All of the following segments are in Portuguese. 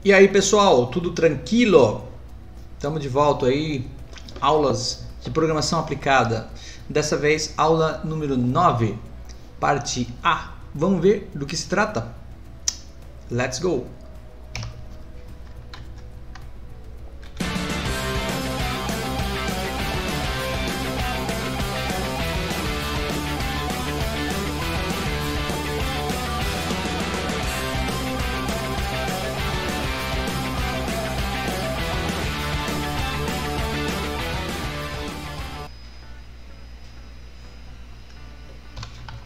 E aí pessoal, tudo tranquilo? Estamos de volta aí, aulas de programação aplicada. Dessa vez, aula número 9, parte A. Vamos ver do que se trata? Let's go!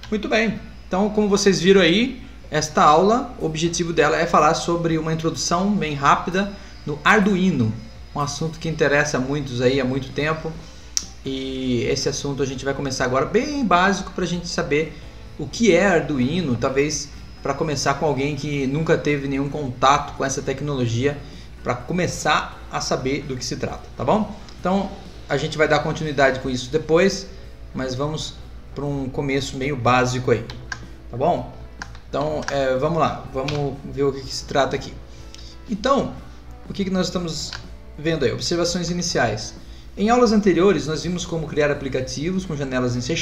Muito bem, então como vocês viram aí, esta aula, o objetivo dela é falar sobre uma introdução bem rápida no Arduino, um assunto que interessa a muitos aí há muito tempo, e esse assunto a gente vai começar agora bem básico para a gente saber o que é Arduino, talvez para começar com alguém que nunca teve nenhum contato com essa tecnologia, para começar a saber do que se trata, tá bom? Então a gente vai dar continuidade com isso depois, mas vamos para um começo meio básico aí, tá bom? Então vamos lá, vamos ver o que se trata aqui. Então, o que nós estamos vendo aí? Observações iniciais. Em aulas anteriores nós vimos como criar aplicativos com janelas em C#,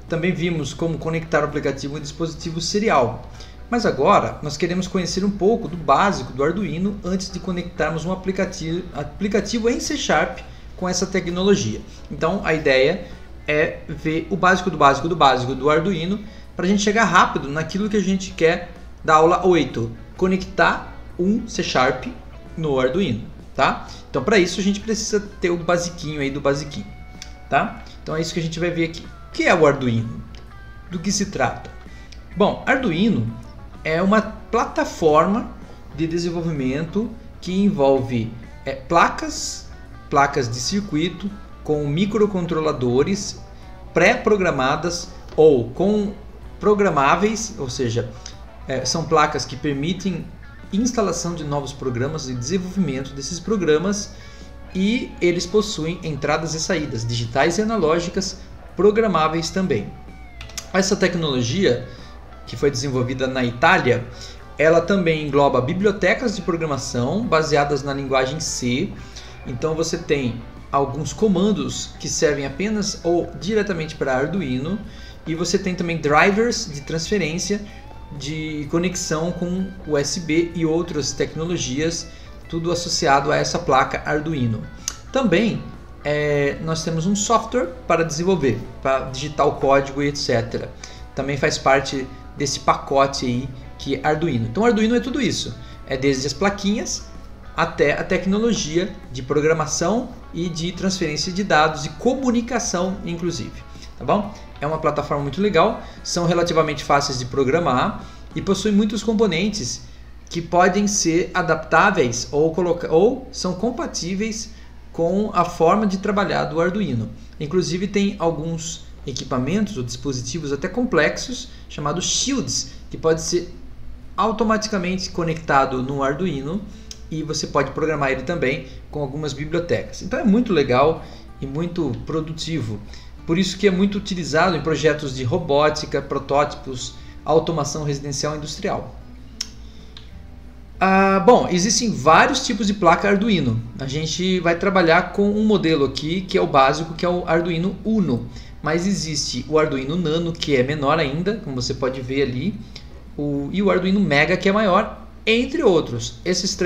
também vimos como conectar o aplicativo em dispositivo serial. Mas agora nós queremos conhecer um pouco do básico do Arduino antes de conectarmos um aplicativo em C# com essa tecnologia. Então a ideia é ver o básico do básico do básico do Arduino para a gente chegar rápido naquilo que a gente quer da aula 8, conectar um C# no Arduino, tá? Então para isso a gente precisa ter o basiquinho aí do basiquinho, tá? Então é isso que a gente vai ver aqui. O que é o Arduino? Do que se trata? Bom, Arduino é uma plataforma de desenvolvimento que envolve placas de circuito com microcontroladores pré-programadas ou com programáveis, ou seja, são placas que permitem instalação de novos programas e desenvolvimento desses programas, e eles possuem entradas e saídas digitais e analógicas programáveis também. Essa tecnologia, que foi desenvolvida na Itália, ela também engloba bibliotecas de programação baseadas na linguagem C. Então você tem alguns comandos que servem apenas ou diretamente para Arduino, e você tem também drivers de transferência de conexão com USB e outras tecnologias, tudo associado a essa placa Arduino. Também nós temos um software para desenvolver, para digitar o código e etc. Também faz parte desse pacote aí que é Arduino. Então Arduino é tudo isso, é desde as plaquinhas até a tecnologia de programação e de transferência de dados e comunicação, inclusive, tá bom? É uma plataforma muito legal, são relativamente fáceis de programar e possuem muitos componentes que podem ser adaptáveis ou são compatíveis com a forma de trabalhar do Arduino. Inclusive tem alguns equipamentos ou dispositivos até complexos chamados shields, que pode ser automaticamente conectado no Arduino, e você pode programar ele também com algumas bibliotecas. Então é muito legal e muito produtivo. Por isso que é muito utilizado em projetos de robótica, protótipos, automação residencial e industrial. Bom, existem vários tipos de placa Arduino. A gente vai trabalhar com um modelo aqui que é o básico, que é o Arduino Uno. Mas existe o Arduino Nano, que é menor ainda, como você pode ver ali, e o Arduino Mega, que é maior, entre outros. Essas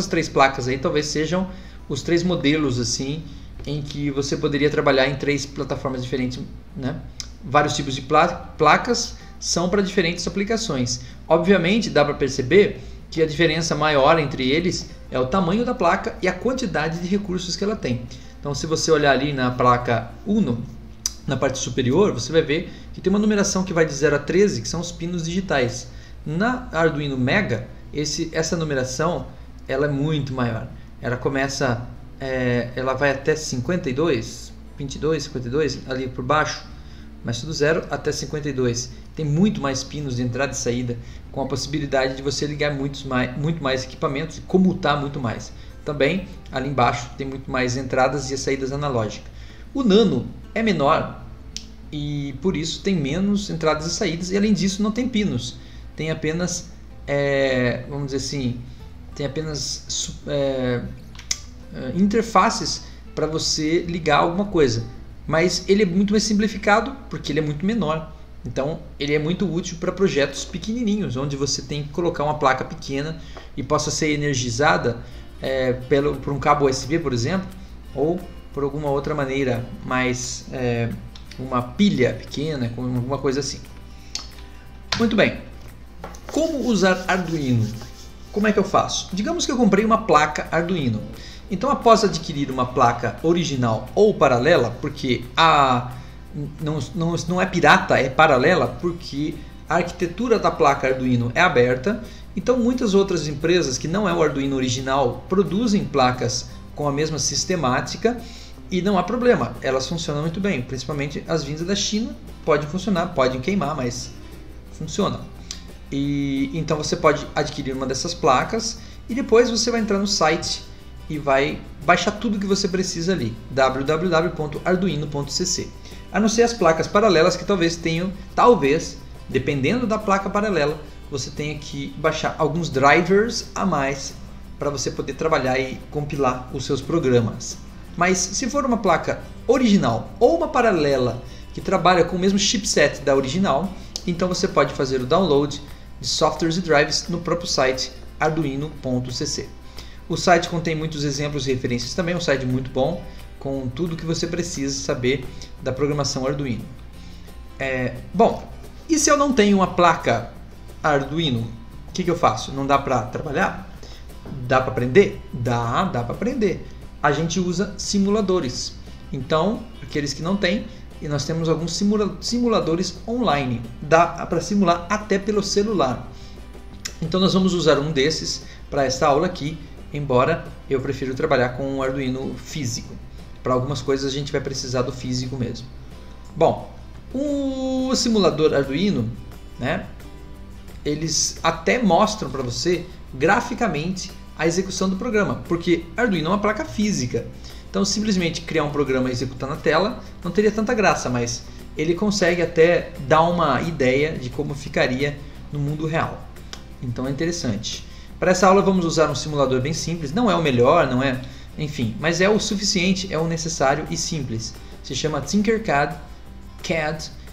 três placas aí talvez sejam os três modelos assim em que você poderia trabalhar em três plataformas diferentes, né? Vários tipos de placas são para diferentes aplicações. Obviamente dá para perceber que a diferença maior entre eles é o tamanho da placa e a quantidade de recursos que ela tem. Então se você olhar ali na placa Uno, na parte superior, você vai ver que tem uma numeração que vai de 0 a 13, que são os pinos digitais. Na Arduino Mega, essa numeração ela é muito maior. Ela começa, ela vai até 52, 22, 52 ali por baixo, mas do 0 até 52. Tem muito mais pinos de entrada e saída, com a possibilidade de você ligar muito mais equipamentos e comutar muito mais. Também ali embaixo tem muito mais entradas e saídas analógicas. O Nano é menor e por isso tem menos entradas e saídas, e além disso não tem pinos, tem apenas vamos dizer assim, tem apenas interfaces para você ligar alguma coisa, mas ele é muito mais simplificado porque ele é muito menor. Então ele é muito útil para projetos pequenininhos, onde você tem que colocar uma placa pequena e possa ser energizada por um cabo USB, por exemplo, ou por alguma outra maneira, mais uma pilha pequena, com alguma coisa assim. Muito bem. Como usar Arduino? Como é que eu faço? Digamos que eu comprei uma placa Arduino. Então, após adquirir uma placa original ou paralela, porque não é pirata, é paralela, porque a arquitetura da placa Arduino é aberta. Então, muitas outras empresas que não é o Arduino original produzem placas com a mesma sistemática e não há problema, elas funcionam muito bem, principalmente as vindas da China. Pode funcionar, podem queimar, mas funciona. E então você pode adquirir uma dessas placas e depois você vai entrar no site e vai baixar tudo que você precisa ali, www.arduino.cc. A não ser as placas paralelas que talvez, dependendo da placa paralela, você tenha que baixar alguns drivers a mais para você poder trabalhar e compilar os seus programas. Mas se for uma placa original ou uma paralela que trabalha com o mesmo chipset da original, então você pode fazer o download de softwares e drives no próprio site arduino.cc. O site contém muitos exemplos e referências também, um site muito bom, com tudo que você precisa saber da programação Arduino. Bom, e se eu não tenho uma placa Arduino, o que eu faço? Não dá para trabalhar? Dá para aprender? Dá para aprender. A gente usa simuladores. Então, aqueles que não têm, e nós temos alguns simuladores online. Dá para simular até pelo celular. Então nós vamos usar um desses para esta aula aqui, embora eu prefiro trabalhar com um Arduino físico. Para algumas coisas a gente vai precisar do físico mesmo. Bom, o simulador Arduino, né, eles até mostram para você graficamente a execução do programa, porque Arduino é uma placa física. Então simplesmente criar um programa e executar na tela não teria tanta graça, mas ele consegue até dar uma ideia de como ficaria no mundo real. Então é interessante. Para essa aula vamos usar um simulador bem simples, não é o melhor, não é, enfim, mas é o suficiente, é o necessário e simples. Se chama Tinkercad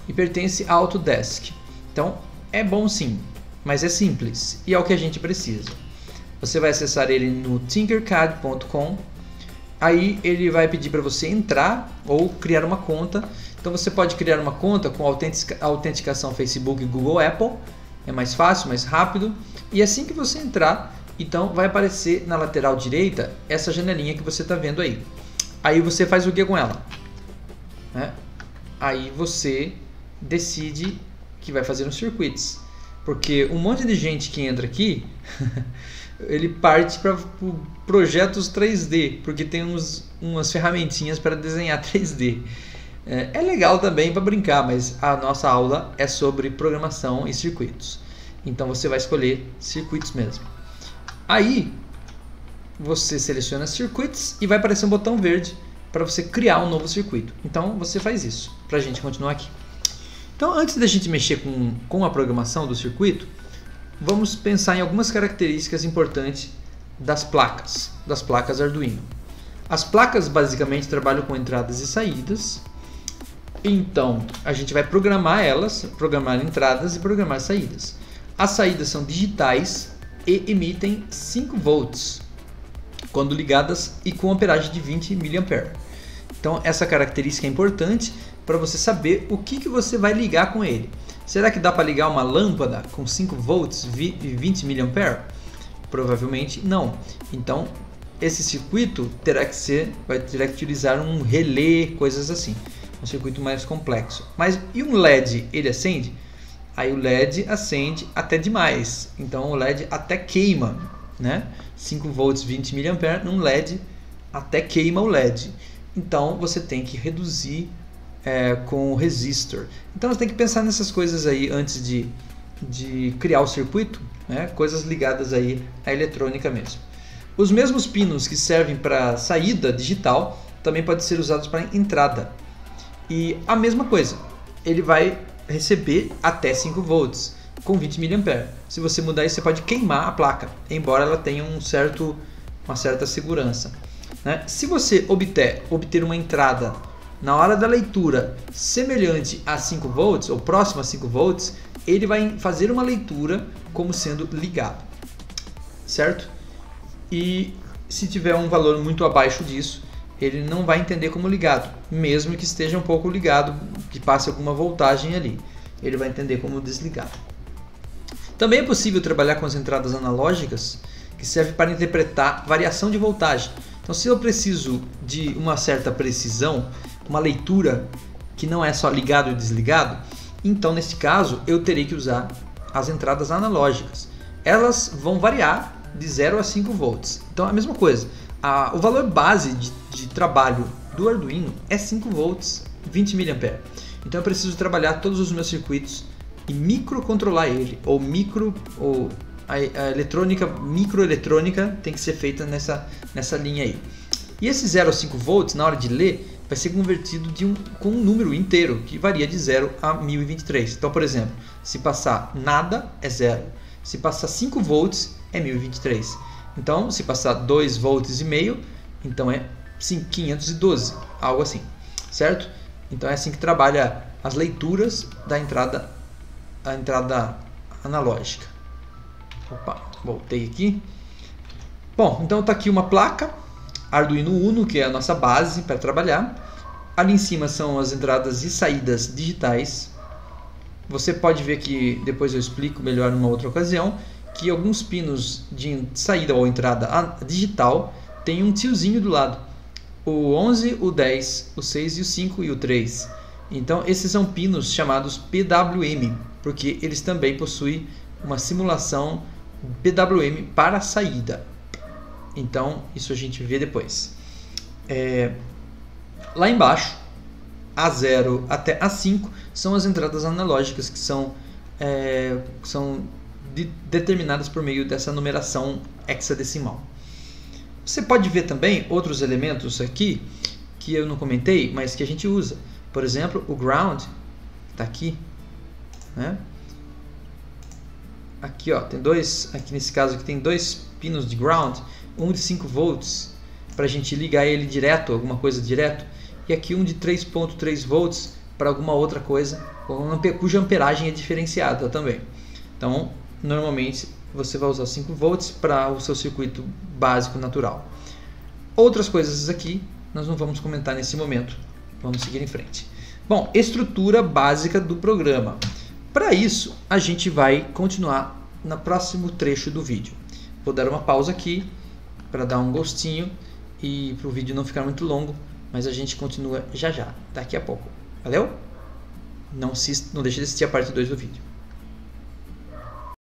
e pertence à Autodesk. Então é bom sim, mas é simples e é o que a gente precisa. Você vai acessar ele no tinkercad.com. Aí ele vai pedir para você entrar ou criar uma conta. Então você pode criar uma conta com autenticação Facebook, Google, Apple. É mais fácil, mais rápido. E assim que você entrar, então vai aparecer na lateral direita essa janelinha que você está vendo aí. Aí você faz o que com ela? Aí você decide que vai fazer uns circuitos. Porque um monte de gente que entra aqui... ele parte para projetos 3D, porque tem umas ferramentinhas para desenhar 3D. É legal também para brincar, mas a nossa aula é sobre programação e circuitos. Então você vai escolher circuitos mesmo. Aí você seleciona circuitos e vai aparecer um botão verde para você criar um novo circuito. Então você faz isso, para a gente continuar aqui. Então antes da gente mexer com a programação do circuito, vamos pensar em algumas características importantes das placas Arduino. As placas basicamente trabalham com entradas e saídas, então a gente vai programar elas, programar entradas e programar saídas. As saídas são digitais e emitem 5 volts quando ligadas e com amperagem de 20 mA. Então essa característica é importante para você saber o que você vai ligar com ele. Será que dá para ligar uma lâmpada com 5 volts e 20 mA? Provavelmente não. Então, esse circuito vai ter que utilizar um relé, coisas assim. Um circuito mais complexo. Mas e um LED, ele acende? Aí o LED acende até demais. Então o LED até queima, né? 5 volts, 20 mA num LED até queima o LED. Então você tem que reduzir com o resistor. Então você tem que pensar nessas coisas aí antes de criar o circuito, né? Coisas ligadas aí à eletrônica mesmo. Os mesmos pinos que servem para saída digital também podem ser usados para entrada. E a mesma coisa, ele vai receber até 5 volts. com 20 mA. Se você mudar isso, você pode queimar a placa, embora ela tenha uma certa segurança, né? Se você obter uma entrada na hora da leitura semelhante a 5 volts ou próximo a 5 volts, ele vai fazer uma leitura como sendo ligado, certo? E se tiver um valor muito abaixo disso, ele não vai entender como ligado, mesmo que esteja um pouco ligado, que passe alguma voltagem ali, ele vai entender como desligado. Também é possível trabalhar com as entradas analógicas, que servem para interpretar variação de voltagem. Então, se eu preciso de uma certa precisão, uma leitura que não é só ligado e desligado, então nesse caso eu terei que usar as entradas analógicas. Elas vão variar de 0 a 5 volts. Então é a mesma coisa. O valor base de trabalho do Arduino é 5 volts, 20 mA. Então eu preciso trabalhar todos os meus circuitos e microcontrolar ele, a eletrônica, microeletrônica tem que ser feita nessa linha aí. E esse 0 a 5 volts, na hora de ler, vai ser convertido com um número inteiro, que varia de 0 a 1023. Então, por exemplo, se passar nada, é 0. Se passar 5 volts, é 1023. Então, se passar 2 volts e meio, então é 512, algo assim, certo? Então é assim que trabalha as leituras da entrada analógica. Opa, voltei aqui. Bom, então está aqui uma placa Arduino Uno, que é a nossa base para trabalhar. Ali em cima são as entradas e saídas digitais. Você pode ver que, depois eu explico melhor numa outra ocasião, que alguns pinos de saída ou entrada digital tem um tiozinho do lado. O 11, o 10, o 6 e o 5 e o 3. Então esses são pinos chamados PWM, porque eles também possuem uma simulação PWM para saída. Então isso a gente vê depois. Lá embaixo, A0 até A5 são as entradas analógicas, que são determinadas por meio dessa numeração hexadecimal. Você pode ver também outros elementos aqui que eu não comentei, mas que a gente usa. Por exemplo, o ground está aqui, né? Aqui, ó, tem aqui nesse caso aqui tem 2 pinos de ground, um de 5 volts para a gente ligar ele direto, alguma coisa direto, e aqui um de 3.3 volts para alguma outra coisa, cuja amperagem é diferenciada também. Então, normalmente você vai usar 5 volts para o seu circuito básico natural. Outras coisas aqui nós não vamos comentar nesse momento. Vamos seguir em frente. Bom, estrutura básica do programa. Para isso, a gente vai continuar no próximo trecho do vídeo. Vou dar uma pausa aqui para dar um gostinho e para o vídeo não ficar muito longo, mas a gente continua já, daqui a pouco. Valeu? Não deixe de assistir a parte 2 do vídeo.